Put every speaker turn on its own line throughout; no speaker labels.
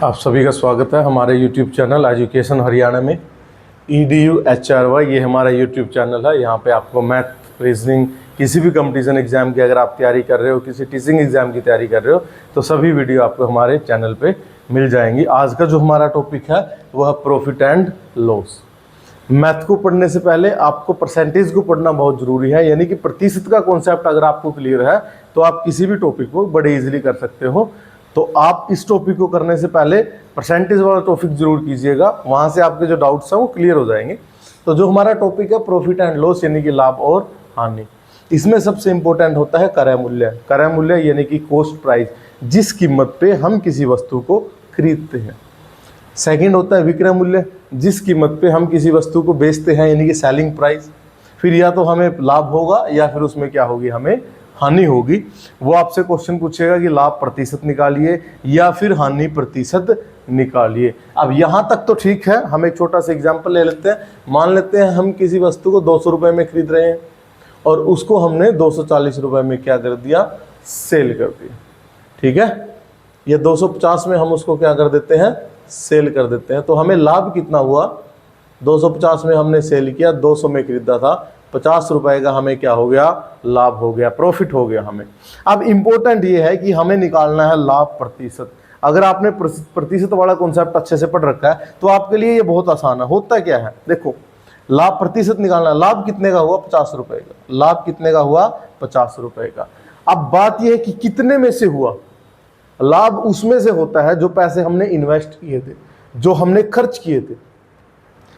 आप सभी का स्वागत है हमारे YouTube चैनल एजुकेशन हरियाणा में। EDU HRY ये हमारा YouTube चैनल है। यहाँ पे आपको मैथ, रीजनिंग, किसी भी कंपटीशन एग्जाम की अगर आप तैयारी कर रहे हो, किसी टीचिंग एग्जाम की तैयारी कर रहे हो, तो सभी वीडियो आपको हमारे चैनल पे मिल जाएंगी। आज का जो हमारा टॉपिक है वह प्रॉफिट एंड लॉस। मैथ को पढ़ने से पहले आपको परसेंटेज को पढ़ना बहुत जरूरी है, यानी कि प्रतिशत का कॉन्सेप्ट अगर आपको क्लियर है तो आप किसी भी टॉपिक को बड़े इजीली कर सकते हो। तो आप इस टॉपिक को करने से पहले परसेंटेज वाला टॉपिक जरूर कीजिएगा, वहां से आपके जो डाउट्स हैं वो क्लियर हो जाएंगे। तो जो हमारा टॉपिक है प्रॉफिट एंड लॉस यानी कि लाभ और हानि, इसमें सबसे इंपॉर्टेंट होता है क्रय मूल्य। क्रय मूल्य यानी कि कॉस्ट प्राइस, जिस कीमत पे हम किसी वस्तु को खरीदते हैं। सेकंड होता है विक्रय मूल्य, जिस कीमत पे हम किसी वस्तु को बेचते हैं यानी कि सेलिंग प्राइस। फिर या तो हमें लाभ होगा या फिर उसमें क्या होगी, हमें हानि होगी। वो आपसे क्वेश्चन पूछेगा कि लाभ प्रतिशत निकालिए या फिर हानि प्रतिशत निकालिए। अब यहां तक तो ठीक है, हम एक छोटा सा एग्जांपल ले लेते हैं। मान लेते हैं हम किसी वस्तु को 200 रुपए में खरीद रहे हैं और उसको हमने 240 रुपए में क्या कर दिया, सेल कर दिया। ठीक है, ये 250 में हम उसको क्या कर देते हैं, सेल कर देते हैं। तो हमें लाभ कितना हुआ, 250 में हमने सेल किया, 200 में खरीदा था, 50 रुपए का हमें क्या हो गया, लाभ हो गया, प्रॉफिट हो गया हमें। अब इंपॉर्टेंट ये है कि हमें निकालना है लाभ प्रतिशत। अगर आपने प्रतिशत वाला कॉन्सेप्ट अच्छे से पढ़ रखा है तो आपके लिए ये बहुत आसान है। होता क्या है, देखो, लाभ प्रतिशत निकालना, लाभ कितने का हुआ, 50 रुपए का। लाभ कितने का हुआ, 50 रुपए का। अब बात यह है कि कितने में से हुआ। लाभ उसमें से होता है जो पैसे हमने इन्वेस्ट किए थे, जो हमने खर्च किए थे।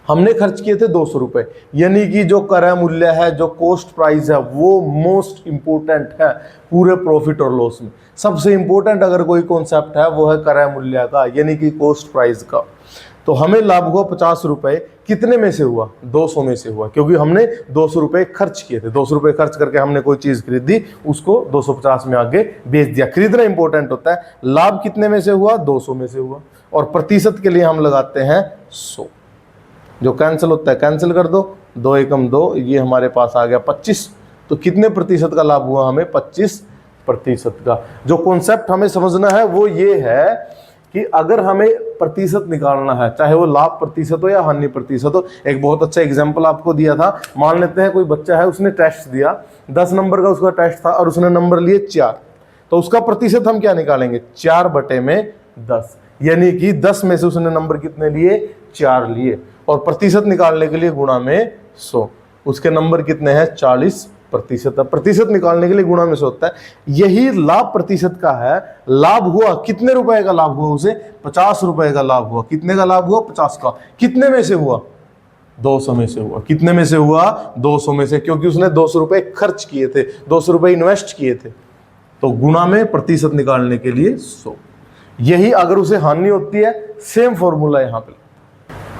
हमने खर्च किए थे 200 रुपए, यानी कि जो क्रय मूल्य है, जो कॉस्ट प्राइस है, वो मोस्ट इंपोर्टेंट है पूरे प्रॉफिट और लॉस में। सबसे इंपोर्टेंट अगर कोई कॉन्सेप्ट है वो है क्रय मूल्य का, यानी कि कॉस्ट प्राइस का। तो हमें लाभ हुआ 50 रुपए, कितने में से हुआ, 200 में से हुआ, क्योंकि हमने 200 रुपए खर्च किए थे। 200 रुपए खर्च करके हमने कोई चीज खरीदी, उसको 250 में आगे बेच दिया। खरीदना इंपॉर्टेंट होता है। लाभ कितने में से हुआ, 200 में से हुआ। और प्रतिशत के लिए हम लगाते हैं 100। जो कैंसिल होता है कैंसिल कर दो, 2 एकम 2, ये हमारे पास आ गया 25। तो कितने प्रतिशत का लाभ हुआ हमें, 25% का। जो कॉन्सेप्ट हमें समझना है वो ये है कि अगर हमें प्रतिशत निकालना है, चाहे वो लाभ प्रतिशत हो या हानि प्रतिशत हो। एक बहुत अच्छा एग्जांपल आपको दिया था। मान लेते हैं कोई बच्चा है, उसने टेस्ट दिया, 10 नंबर का उसका टेस्ट था और उसने नंबर लिए 4, तो उसका प्रतिशत हम क्या निकालेंगे, 4/10, यानी कि 10 में से उसने नंबर कितने लिए, 4 लिए। और प्रतिशत निकालने के लिए गुणा में 100, उसके नंबर कितने हैं, 40%। प्रतिशत निकालने के लिए गुणा में 100 होता है। यही लाभ प्रतिशत का है। लाभ हुआ कितने रुपए का, लाभ हुआ उसे 50 रुपए का लाभ हुआ। कितने का लाभ हुआ, 50 का। कितने में से हुआ, 200 में से हुआ। कितने में से हुआ, 200 में से, क्योंकि उसने 200 रुपए खर्च किए थे, 200 रुपए इन्वेस्ट किए थे। तो गुणा में प्रतिशत निकालने के लिए 100। यही अगर उसे हानि होती है, सेम फॉर्मूला यहां पे।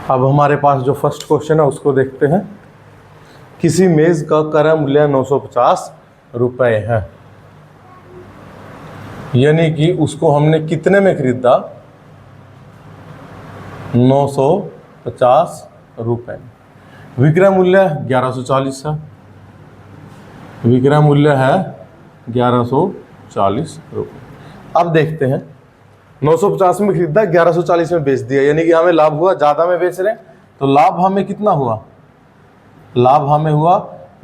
अब हमारे पास जो फर्स्ट क्वेश्चन है उसको देखते हैं। किसी मेज का क्रय मूल्य 950 रुपए है, यानी कि उसको हमने कितने में खरीदा, 950 रुपए। विक्रय मूल्य 1140 है, विक्रय मूल्य है 1140 रुपए। अब देखते हैं, 950 में खरीदा, 1140 में बेच दिया, यानी कि हमें लाभ हुआ, ज्यादा में बेच रहे हैं। तो लाभ हमें कितना हुआ, लाभ हमें हुआ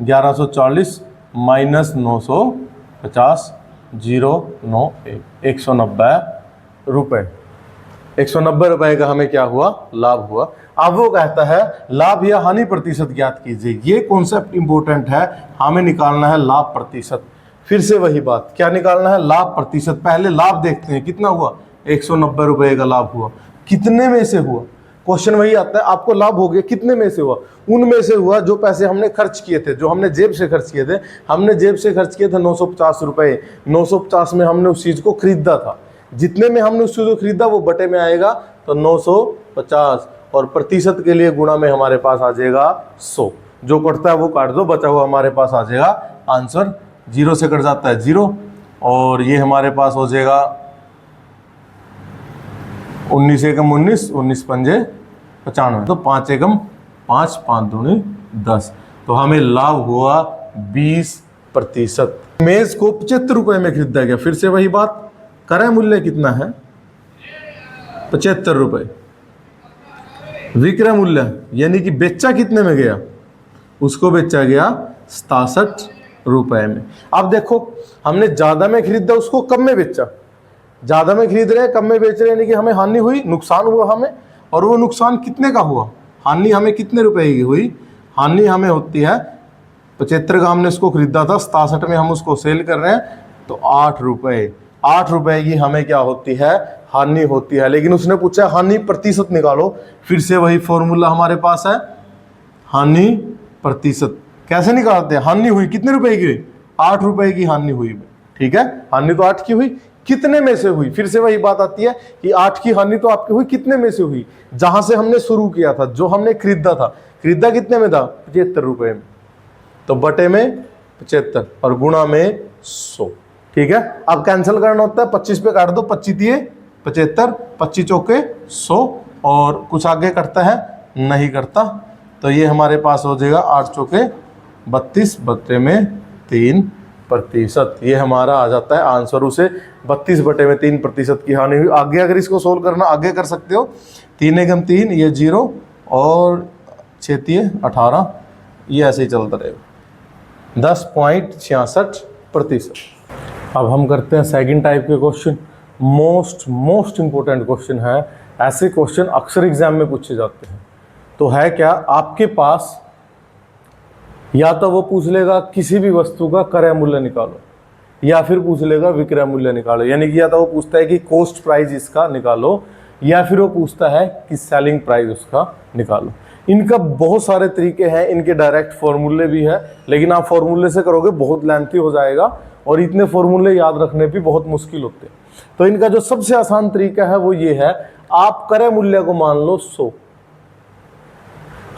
1140 माइनस 950, 091, 190 रुपए। 190 रुपए का हमें क्या हुआ, लाभ हुआ। अब वो कहता है लाभ या हानि प्रतिशत ज्ञात कीजिए। ये कॉन्सेप्ट इंपॉर्टेंट है, हमें निकालना है लाभ प्रतिशत। फिर से वही बात, क्या निकालना है, लाभ प्रतिशत। पहले लाभ देखते हैं कितना हुआ, 190 रुपए का लाभ हुआ। कितने में से हुआ, क्वेश्चन वही आता है, आपको लाभ हो गया, कितने में से हुआ, उनमें से हुआ जो पैसे हमने खर्च किए थे, जो हमने जेब से खर्च किए थे। हमने जेब से खर्च किए थे 950 रुपए। 950 में हमने उस चीज को खरीदा था, जितने में हमने उस चीज को खरीदा वो बटे में आएगा, तो 950। और प्रतिशत के लिए गुणा में हमारे पास आ जाएगा 100। जो कटता है वो काट दो, बचा हुआ हमारे पास आ जाएगा आंसर। 0 से कट जाता है 0, और ये हमारे पास हो जाएगा 19 एकम 19, 19 पंजे 95, तो 5 एकम 5, 5 दूनी 10। तो हमें लाभ हुआ 20%। मेज को 75 रुपए में खरीदा गया। फिर से वही बात, क्रय मूल्य कितना है, 75 रुपए। विक्रय मूल्य यानी कि बेचा कितने में गया, उसको बेचा गया 67 रुपए में। अब देखो हमने ज्यादा में खरीदा, उसको कम में बेचा। ज्यादा में खरीद रहे हैं, कम में बेच रहे हैं, यानी कि हमें हानि हुई, नुकसान हुआ हमें। और वो नुकसान कितने का हुआ, हानि हमें कितने रुपए की हुई, हानि हमें होती है 75 का हमने उसको खरीदा था, 67 में हम उसको सेल कर रहे हैं, तो 8 रुपए। 8 रुपए की हमें क्या होती है, हानि होती है। लेकिन उसने पूछा हानि प्रतिशत निकालो, फिर से वही फॉर्मूला हमारे पास है, हानि प्रतिशत। कैसे निकालते हैं, हानि हुई कितने रुपए की, 8 रुपए की हानि हुई। ठीक है, हानि तो 8 की हुई, कितने में से हुई, फिर से वही बात आती है कि 8 की हानि तो आपकी हुई, कितने में से हुई, जहां से हमने शुरू किया था, जो हमने खरीदा था, खरीदा कितने में था, 75 रुपए में, तो बटे में 75 और गुणा में 100। ठीक है, अब कैंसिल करना होता है, 25 पे काट दो, 25 दिए 75, 25 चौके 100, और कुछ आगे करता है, नहीं करता, तो ये हमारे पास हो जाएगा 8 चौके 32 बटे में 3%। ये हमारा आ जाता है आंसर, उसे 32 बटे में 3% की हानि हुई। आगे अगर इसको सोल्व करना, आगे कर सकते हो, 3 एकम 3, ये 0 और 6 18, ये ऐसे ही चलता रहेगा, 10.66%। अब हम करते हैं सेकंड टाइप के क्वेश्चन। मोस्ट इंपॉर्टेंट क्वेश्चन है, ऐसे क्वेश्चन अक्सर एग्जाम में पूछे जाते हैं। तो है क्या, आपके पास या तो वो पूछ लेगा किसी भी वस्तु का क्रय मूल्य निकालो, या फिर पूछ लेगा विक्रय मूल्य निकालो। यानी कि या तो वो पूछता है कि कॉस्ट प्राइस इसका निकालो, या फिर वो पूछता है कि सेलिंग प्राइस उसका निकालो। इनका बहुत सारे तरीके हैं, इनके डायरेक्ट फॉर्मूले भी है, लेकिन आप फॉर्मूले से करोगे बहुत लेंथी हो जाएगा, और इतने फॉर्मूले याद रखने भी बहुत मुश्किल होते हैं। तो इनका जो सबसे आसान तरीका है वो ये है, आप क्रय मूल्य को मान लो 100।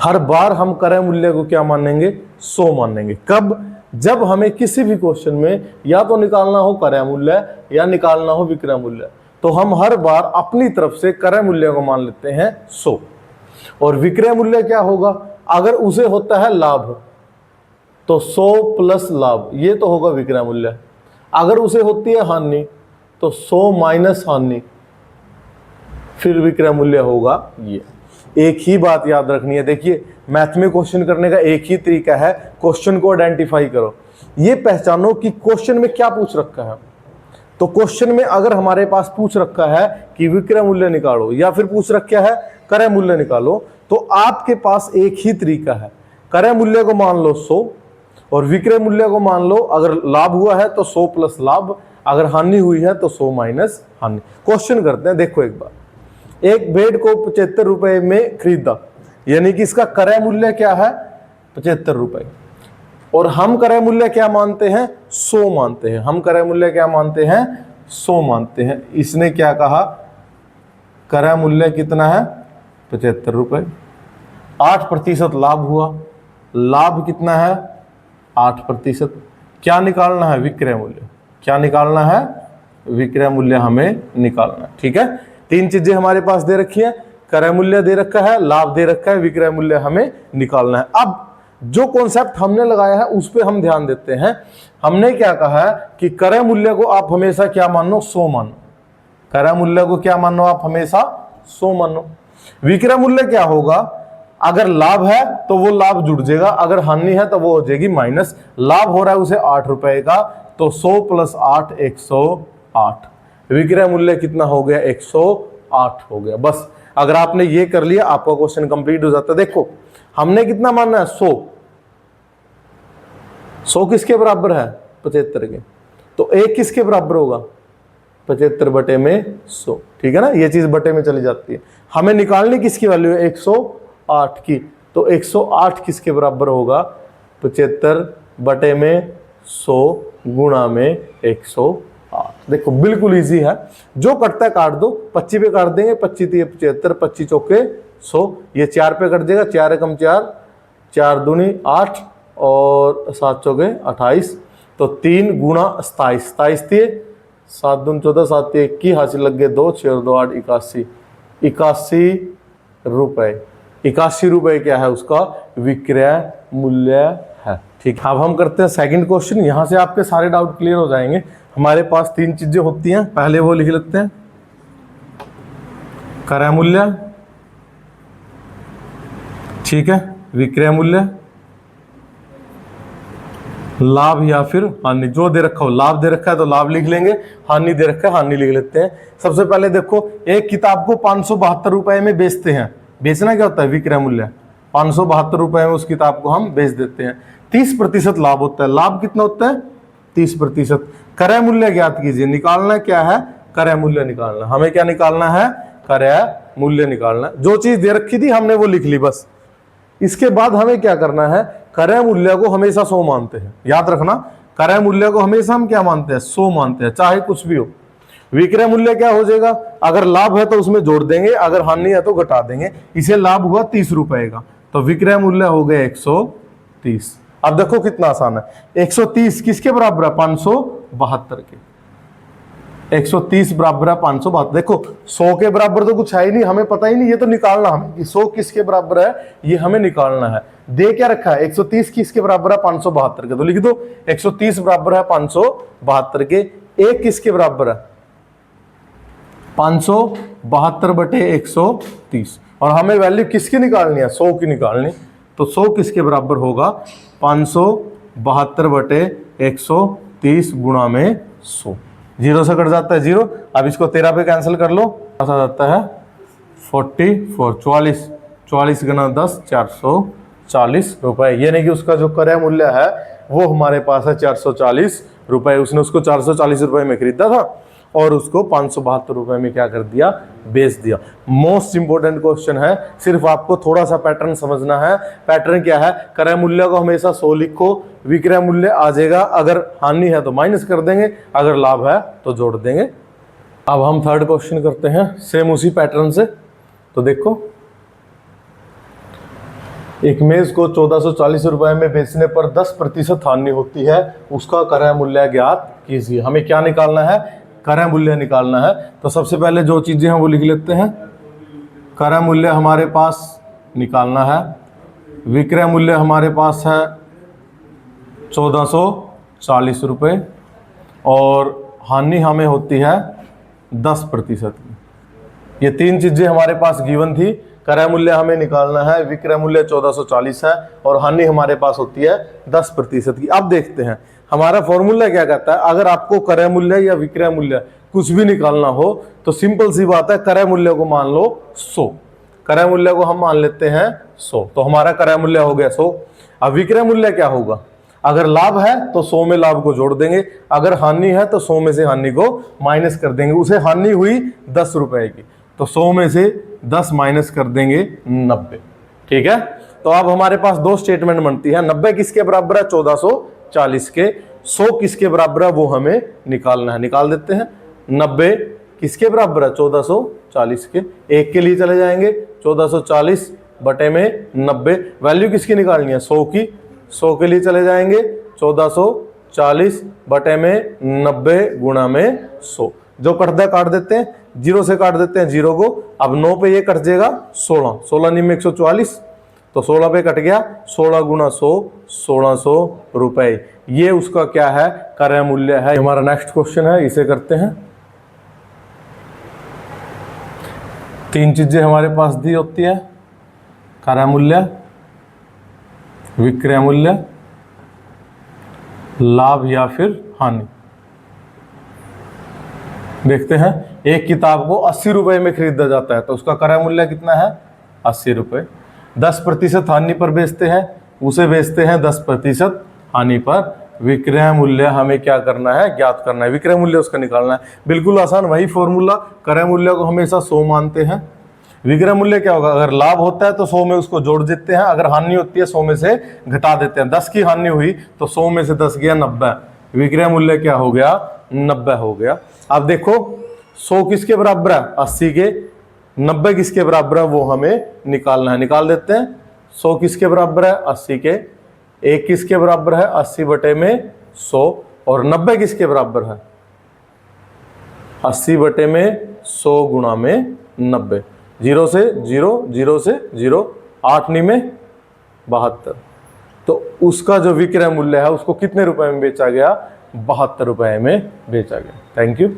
हर बार हम क्रय मूल्य को क्या मानेंगे, 100 मानेंगे। कब, जब हमें किसी भी क्वेश्चन में या तो निकालना हो क्रय मूल्य या निकालना हो विक्रय मूल्य, तो हम हर बार अपनी तरफ से क्रय मूल्य को मान लेते हैं 100। और विक्रय मूल्य क्या होगा, अगर उसे होता है लाभ तो 100 प्लस लाभ, ये तो होगा विक्रय मूल्य। अगर उसे होती है हानि तो 100 माइनस हानि, फिर विक्रय मूल्य होगा ये। एक ही बात याद रखनी है। देखिए, मैथ में क्वेश्चन करने का एक ही तरीका है, क्वेश्चन को आइडेंटिफाई करो, ये पहचानो कि क्वेश्चन में क्या पूछ रखा है। तो क्वेश्चन में अगर हमारे पास पूछ रखा है कि विक्रय मूल्य निकालो, या फिर पूछ रखा है क्रय मूल्य निकालो, तो आपके पास एक ही तरीका है, क्रय मूल्य को मान लो 100 और विक्रय मूल्य को मान लो, अगर लाभ हुआ है तो 100 प्लस लाभ, अगर हानि हुई है तो 100 माइनस हानि। क्वेश्चन करते हैं, देखो एक बार, एक बेड को 75 रुपए में खरीदा, यानी कि इसका क्रय मूल्य क्या है 75 रुपए, और हम क्रय मूल्य क्या मानते हैं 100 मानते हैं। हम क्रय मूल्य क्या मानते हैं 100 मानते हैं। इसने क्या कहा, क्रय मूल्य कितना है 75 रुपए, 8% लाभ हुआ, लाभ कितना है 8%। क्या निकालना है विक्रय मूल्य, क्या निकालना है विक्रय मूल्य हमें निकालना है। ठीक है, 3 चीजें हमारे पास दे रखी है, क्रय मूल्य दे रखा है, लाभ दे रखा है, विक्रय मूल्य हमें निकालना है। अब जो कॉन्सेप्ट हमने लगाया है उस पर हम ध्यान देते हैं। हमने क्या कहा है कि क्रय मूल्य को आप हमेशा क्या मानो 100 मानो, क्रय मूल्य को क्या मानो आप हमेशा 100 मानो। विक्रय मूल्य क्या होगा, अगर लाभ है तो वो लाभ जुड़ जाएगा, अगर हानि है तो वो हो जाएगी माइनस। लाभ हो रहा है उसे 8 रुपए का, तो 100 प्लस 8 108, विक्रय मूल्य कितना हो गया 108 हो गया। बस अगर आपने ये कर लिया आपका क्वेश्चन कंप्लीट हो जाता है। देखो हमने कितना मानना है 100, 100 किसके बराबर है 75 के, तो 1 किसके बराबर होगा 75 बटे में 100। ठीक है ना, ये चीज बटे में चली जाती है। हमें निकालनी किसकी वैल्यू है 108 की, तो 108 किसके बराबर होगा 75 बटे में 100 गुणा में 108। देखो बिल्कुल इजी है, जो कटता है काट दो, 25 पे काट देंगे, 25 3 75, 25 चौके 100, ये 4 पे कट जाएगा, 4 एकम 4, 4 दूनी 8 और 7 चौके 28, तो 3 गुणा 27, 27 थे 7 दून 14, 7 21, हासिल लग गए 2, 6 और 2 8, 81, 81 रुपए। 81 रुपए क्या है उसका विक्रय मूल्य है। ठीक, अब हम करते हैं सेकंड क्वेश्चन। यहां से आपके सारे डाउट क्लियर हो जाएंगे। हमारे पास 3 चीजें होती हैं, पहले वो लिख लेते हैं। क्रय मूल्य, ठीक है, विक्रय मूल्य, लाभ या फिर हानि, जो दे रखा हो, लाभ दे रखा है तो लाभ लिख लेंगे, हानि दे रखा है हानि लिख लेते हैं। सबसे पहले देखो, एक किताब को 572 रुपए में बेचते हैं, बेचना क्या होता है, विक्रय मूल्य, 572 रुपए में उस किताब को हम बेच देते हैं, 30% लाभ होता है। लाभ कितना होता है, 30%। क्रय मूल्य ज्ञात कीजिए, निकालना क्या है, क्रय मूल्य निकालना, हमें क्या निकालना है, क्रय मूल्य निकालना। जो चीज दे रखी थी हमने वो लिख ली बस। इसके बाद हमें क्या करना है, क्रय मूल्य को हमेशा 100 मानते हैं, याद रखना, क्रय मूल्य को हमेशा हम क्या मानते हैं, 100 मानते हैं, चाहे कुछ भी हो। विक्रय मूल्य क्या हो जाएगा, अगर लाभ है तो उसमें जोड़ देंगे, अगर हानि है तो घटा देंगे। इसे लाभ हुआ 30 रुपए का, तो विक्रय मूल्य हो गया 130। अब देखो कितना आसान है, 130 किसके बराबर है, 572 के, 130 बराबर है 572। देखो 100 के बराबर तो कुछ है ही नहीं, हमें पता ही नहीं, ये तो निकालना हमें कि 100 किसके बराबर है, ये हमें निकालना है। दे क्या रखा है, 130 किसके बराबर है, 572 के, तो लिख दो 130 बराबर है 572 के। एक किसके बराबर है, 572 बटे 130, और हमें वैल्यू किसकी निकालनी है, 100 की निकालनी, तो 100 किसके बराबर होगा, 572 बटे 130 गुणा में 100। जीरो से कट जाता है जीरो, अब इसको 13 पे कैंसिल कर लो, आ जाता है 44, 44 गुना 10, 440 रुपए। ये नहीं कि उसका जो क्रय मूल्य है वो हमारे पास है 440 रुपए, उसने उसको 440 रुपए में खरीदा था और उसको 572 रुपए में क्या कर दिया, बेच दिया। मोस्ट इंपोर्टेंट क्वेश्चन है, सिर्फ आपको थोड़ा सा पैटर्न समझना है। पैटर्न क्या है, क्रय मूल्य को हमेशा 100 लिखो, विक्रय मूल्य आ जाएगा, अगर हानि है तो माइनस कर देंगे, अगर लाभ है तो जोड़ देंगे। अब हम थर्ड क्वेश्चन करते हैं सेम उसी पैटर्न से। तो देखो, एक मेज को 1440 रुपए में बेचने पर 10% हानि होती है, उसका क्रय मूल्य ज्ञात कीजिए। हमें क्या निकालना है, क्रय मूल्य निकालना है। तो सबसे पहले जो चीजें हैं वो लिख लेते हैं। क्रय मूल्य हमारे पास निकालना है, विक्रय मूल्य हमारे पास है 1440 रुपये, और हानि हमें होती है 10% की। ये तीन चीजें हमारे पास गिवन थी। क्रय मूल्य हमें निकालना है, विक्रय मूल्य 1440 है, और हानि हमारे पास होती है 10% की। अब देखते हैं हमारा फॉर्मूला क्या कहता है। अगर आपको क्रय मूल्य या विक्रय मूल्य कुछ भी निकालना हो तो सिंपल सी बात है, क्रय मूल्य को मान लो 100, क्रय मूल्य को हम मान लेते हैं 100, तो हमारा क्रय मूल्य हो गया 100। अब विक्रय मूल्य क्या होगा, अगर लाभ है तो 100 में लाभ को जोड़ देंगे, अगर हानि है तो 100 में से हानि को माइनस कर देंगे। उसे हानि हुई 10 रुपए की, तो 100 में से 10 माइनस कर देंगे 90। ठीक है, तो अब हमारे पास दो स्टेटमेंट बनती है। 90 किसके बराबर है, 1440 के। 100 किसके बराबर है वो हमें निकालना है, निकाल देते हैं। 90 किसके बराबर है, 1440 के। एक के लिए चले जाएंगे, 1440 बटे में 90, वैल्यू किसकी निकालनी है, 100 की। 100 के लिए चले जाएंगे, 1440 बटे में 90 गुणा में 100। जो कटदा काट देते हैं, जीरो से काट देते हैं जीरो को। अब 9 पे ये कट जाएगा 16, 16 निम 144, तो 16 पे कट गया, 16 गुणा 100, 1600 रुपए। ये उसका क्या है, क्रय मूल्य है। हमारा नेक्स्ट क्वेश्चन है, इसे करते हैं। तीन चीजें हमारे पास दी होती है, क्रय मूल्य, विक्रय मूल्य, लाभ या फिर हानि। देखते हैं, एक किताब को 80 रुपए में खरीदा जाता है तो उसका क्रय मूल्य कितना है, 80 रुपए। 10% हानि पर बेचते हैं, उसे बेचते हैं 10% हानि पर। विक्रय मूल्य हमें क्या करना है, ज्ञात करना है, विक्रय मूल्य उसका निकालना है। बिल्कुल आसान, वही फॉर्मूला। क्रय मूल्य को हमेशा 100 मानते हैं। विक्रय मूल्य क्या होगा, अगर लाभ होता है तो 100 में उसको जोड़ देते हैं, अगर हानि होती है 100 में से घटा देते हैं। 10 की हानि हुई तो 100 में से 10 गया 90, विक्रय मूल्य क्या हो गया, 90 हो गया। अब देखो 100 किसके बराबर है, 80 के। 90 किसके बराबर है वो हमें निकालना है, निकाल देते हैं। 100 किसके बराबर है, 80 के। एक किसके बराबर है, 80 बटे में 100, और 90 किसके बराबर है, 80 बटे में 100 गुणा में 90। जीरो से जीरो, जीरो से जीरो, 8 निमे 72। तो उसका जो विक्रय मूल्य है उसको कितने रुपए में बेचा गया, 72 रुपए में बेचा गया। Thank you.